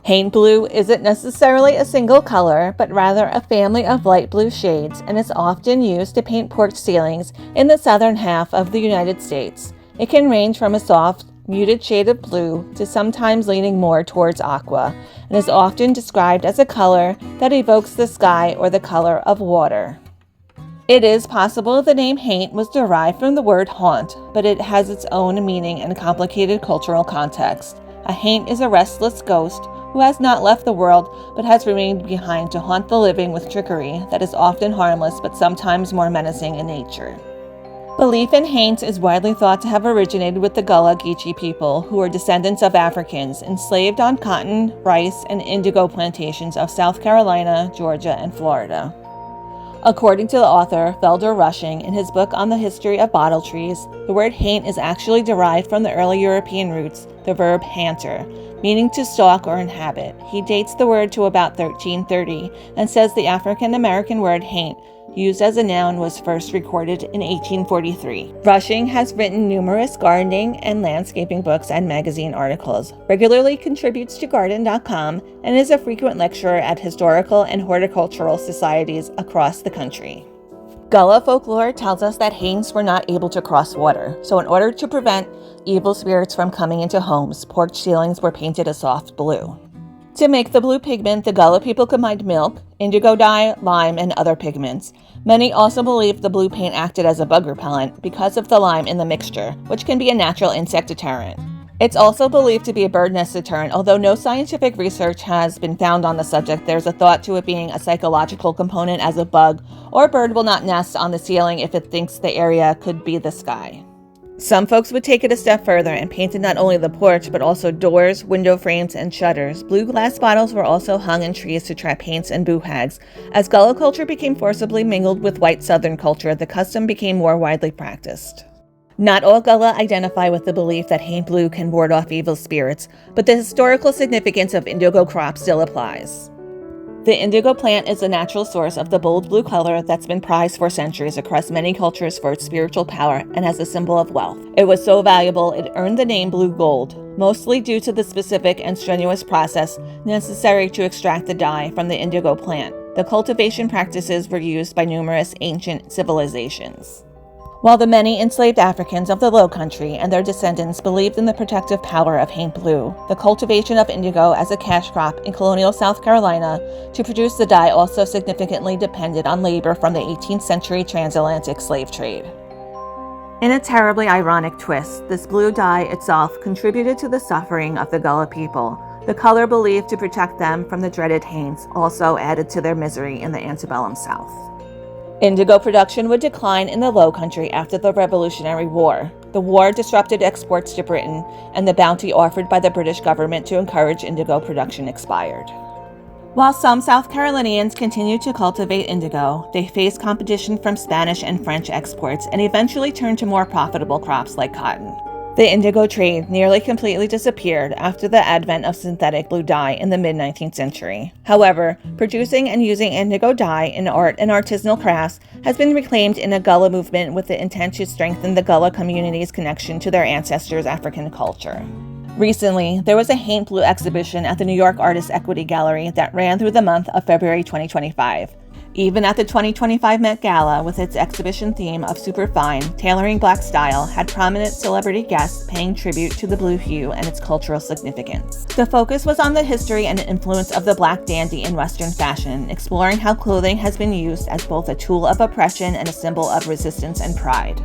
Haint blue isn't necessarily a single color, but rather a family of light blue shades, and is often used to paint porch ceilings in the southern half of the United States. It can range from a soft, muted shade of blue to sometimes leaning more towards aqua, and is often described as a color that evokes the sky or the color of water. It is possible the name Haint was derived from the word haunt, but it has its own meaning and complicated cultural context. A haint is a restless ghost who has not left the world but has remained behind to haunt the living with trickery that is often harmless but sometimes more menacing in nature. Belief in Haints is widely thought to have originated with the Gullah Geechee people, who are descendants of Africans enslaved on cotton, rice, and indigo plantations of South Carolina, Georgia, and Florida. According to the author, Felder Rushing, in his book on the history of bottle trees, the word haint is actually derived from the early European roots, the verb hanter, meaning to stalk or inhabit. He dates the word to about 1330 and says the African-American word haint, used as a noun, was first recorded in 1843. Rushing has written numerous gardening and landscaping books and magazine articles, regularly contributes to Garden.com, and is a frequent lecturer at historical and horticultural societies across the country. Gullah folklore tells us that Haints were not able to cross water, so in order to prevent evil spirits from coming into homes, porch ceilings were painted a soft blue. To make the blue pigment, the Gullah people combined milk, indigo dye, lime, and other pigments. Many also believed the blue paint acted as a bug repellent because of the lime in the mixture, which can be a natural insect deterrent. It's also believed to be a bird nest deterrent. Although no scientific research has been found on the subject, there's a thought to it being a psychological component, as a bug or bird will not nest on the ceiling if it thinks the area could be the sky. Some folks would take it a step further and painted not only the porch, but also doors, window frames, and shutters. Blue glass bottles were also hung in trees to trap haints and boohags. As Gullah culture became forcibly mingled with white Southern culture, the custom became more widely practiced. Not all Gullah identify with the belief that haint blue can ward off evil spirits, but the historical significance of indigo crop still applies. The indigo plant is a natural source of the bold blue color that's been prized for centuries across many cultures for its spiritual power and as a symbol of wealth. It was so valuable it earned the name blue gold, mostly due to the specific and strenuous process necessary to extract the dye from the indigo plant. The cultivation practices were used by numerous ancient civilizations. While the many enslaved Africans of the Low Country and their descendants believed in the protective power of haint blue, the cultivation of indigo as a cash crop in colonial South Carolina to produce the dye also significantly depended on labor from the 18th century transatlantic slave trade. In a terribly ironic twist, this blue dye itself contributed to the suffering of the Gullah people. The color believed to protect them from the dreaded haints also added to their misery in the antebellum South. Indigo production would decline in the Low Country after the Revolutionary War. The war disrupted exports to Britain, and the bounty offered by the British government to encourage indigo production expired. While some South Carolinians continued to cultivate indigo, they faced competition from Spanish and French exports and eventually turned to more profitable crops like cotton. The indigo trade nearly completely disappeared after the advent of synthetic blue dye in the mid-19th century. However, producing and using indigo dye in art and artisanal crafts has been reclaimed in a Gullah movement with the intent to strengthen the Gullah community's connection to their ancestors' African culture. Recently, there was a Haint Blue exhibition at the New York Artists' Equity Gallery that ran through the month of February 2025. Even at the 2025 Met Gala, with its exhibition theme of Superfine, Tailoring Black Style, had prominent celebrity guests paying tribute to the blue hue and its cultural significance. The focus was on the history and influence of the black dandy in Western fashion, exploring how clothing has been used as both a tool of oppression and a symbol of resistance and pride.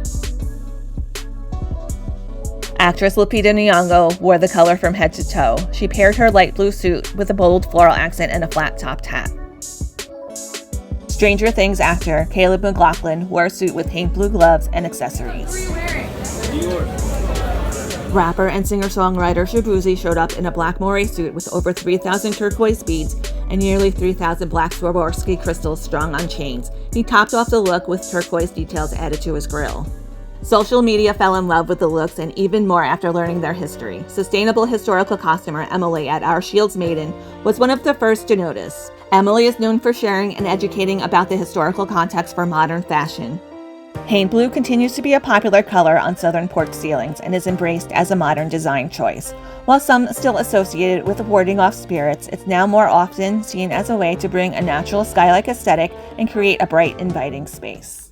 Actress Lupita Nyong'o wore the color from head to toe. She paired her light blue suit with a bold floral accent and a flat-topped hat. Stranger Things actor Caleb McLaughlin wore a suit with Haint blue gloves and accessories. Rapper and singer-songwriter Shabuzi showed up in a black moire suit with over 3,000 turquoise beads and nearly 3,000 black Swarovski crystals strung on chains. He topped off the look with turquoise details added to his grill. Social media fell in love with the looks and even more after learning their history. Sustainable historical costumer Emily at Our Shields Maiden was one of the first to notice. Emily is known for sharing and educating about the historical context for modern fashion. Haint blue continues to be a popular color on southern porch ceilings and is embraced as a modern design choice. While some still associate it with warding off spirits, it's now more often seen as a way to bring a natural sky-like aesthetic and create a bright, inviting space.